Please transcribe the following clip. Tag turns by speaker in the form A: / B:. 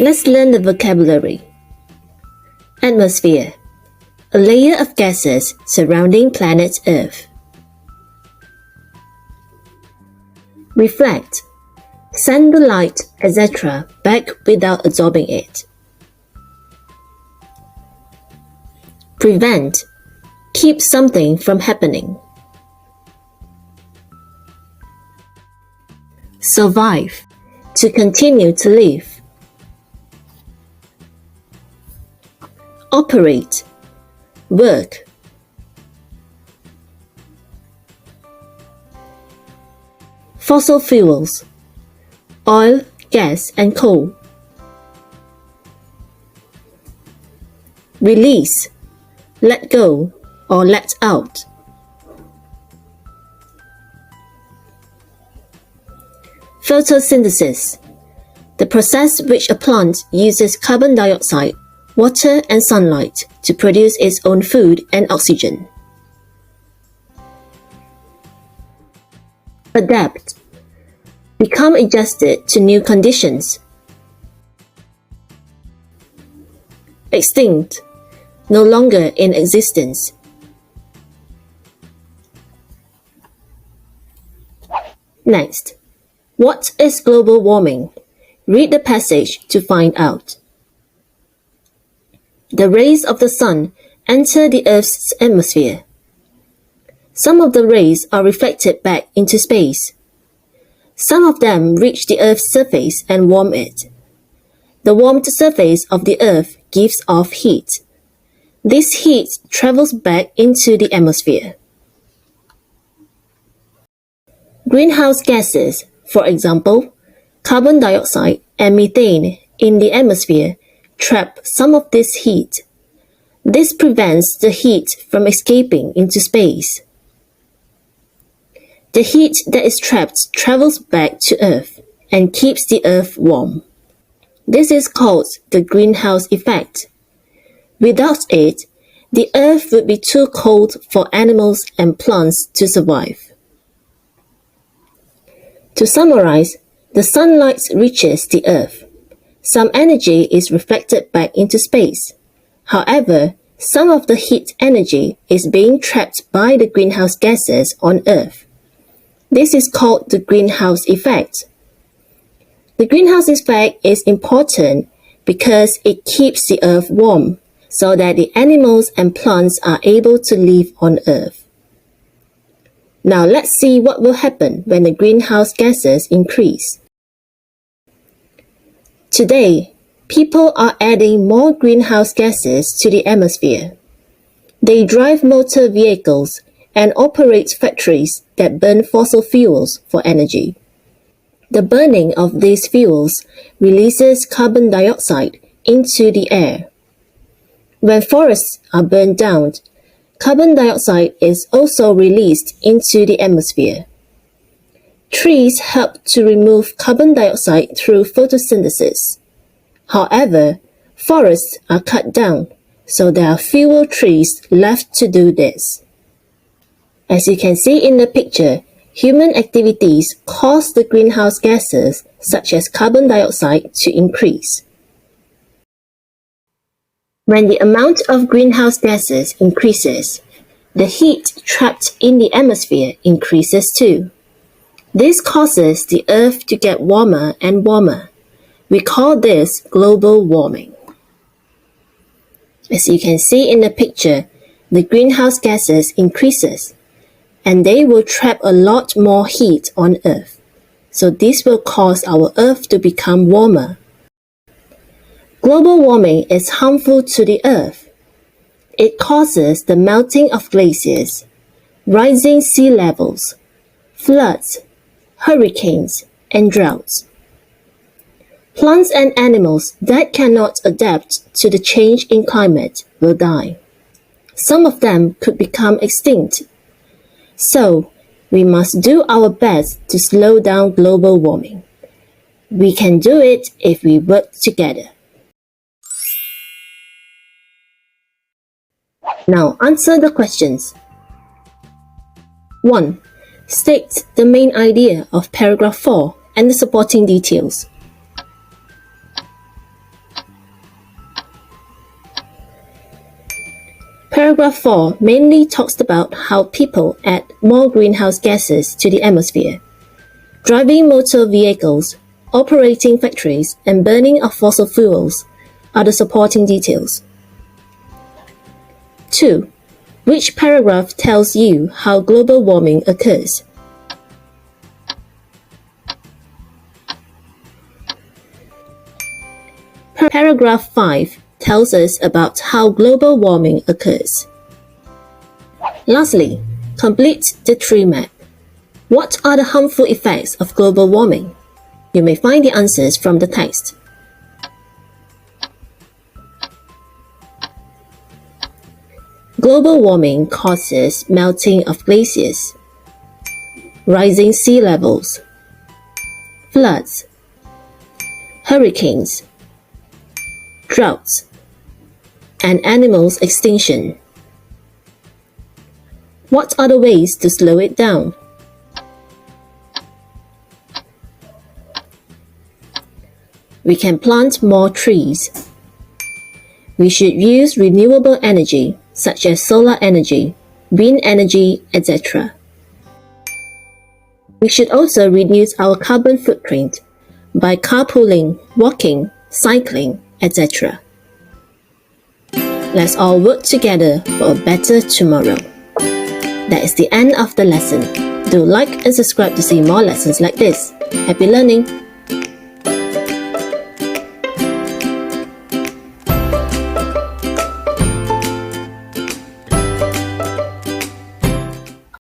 A: Let's learn the vocabulary. Atmosphere, a layer of gases surrounding planet Earth. Reflect, send the light, etc. back without absorbing it. Prevent, keep something from happening. Survive, to continue to live. Operate, work. Fossil fuels, oil, gas, and coal. Release, let go or let out. Photosynthesis, the process which a plant uses carbon dioxide, water, and sunlight to produce its own food and oxygen. Adapt, become adjusted to new conditions. Extinct, no longer in existence. Next, what is global warming? Read the passage to find out. The rays of the sun enter the Earth's atmosphere. Some of the rays are reflected back into space. Some of them reach the Earth's surface and warm it. The warmed surface of the Earth gives off heat. This heat travels back into the atmosphere. Greenhouse gases, for example, carbon dioxide and methane in the atmosphere, trap some of this heat. This prevents the heat from escaping into space. The heat that is trapped travels back to Earth and keeps the Earth warm. This is called the greenhouse effect. Without it, the Earth would be too cold for animals and plants to survive. To summarize, the sunlight reaches the Earth. Some energy is reflected back into space. However, some of the heat energy is being trapped by the greenhouse gases on Earth. This is called the greenhouse effect. The greenhouse effect is important because it keeps the Earth warm so that the animals and plants are able to live on Earth. Now let's see what will happen when the greenhouse gases increase. Today, people are adding more greenhouse gases to the atmosphere. They drive motor vehicles and operate factories that burn fossil fuels for energy. The burning of these fuels releases carbon dioxide into the air. When forests are burned down, carbon dioxide is also released into the atmosphere. Trees help to remove carbon dioxide through photosynthesis. However, forests are cut down, so there are fewer trees left to do this. As you can see in the picture, human activities cause the greenhouse gases, such as carbon dioxide, to increase. When the amount of greenhouse gases increases, the heat trapped in the atmosphere increases too. This causes the Earth to get warmer and warmer. We call this global warming. As you can see in the picture, the greenhouse gases increases, and they will trap a lot more heat on Earth. So this will cause our Earth to become warmer. Global warming is harmful to the Earth. It causes the melting of glaciers, rising sea levels, floods, hurricanes, and droughts. Plants and animals that cannot adapt to the change in climate will die. Some of them could become extinct. So, we must do our best to slow down global warming. We can do it if we work together. Now answer the questions. 1. State the main idea of paragraph 4 and the supporting details. Paragraph 4 mainly talks about how people add more greenhouse gases to the atmosphere. Driving motor vehicles, operating factories, and burning of fossil fuels are the supporting details. 2. Which paragraph tells you how global warming occurs? Paragraph 5 tells us about how global warming occurs. Lastly, complete the tree map. What are the harmful effects of global warming? You may find the answers from the text. Global warming causes melting of glaciers, rising sea levels, floods, hurricanes, droughts, and animals' extinction. What are the ways to slow it down? We can plant more trees. We should use renewable energy such as solar energy, wind energy, etc. We should also reduce our carbon footprint by carpooling, walking, cycling, etc. Let's all work together for a better tomorrow. That is the end of the lesson. Do like and subscribe to see more lessons like this. Happy learning!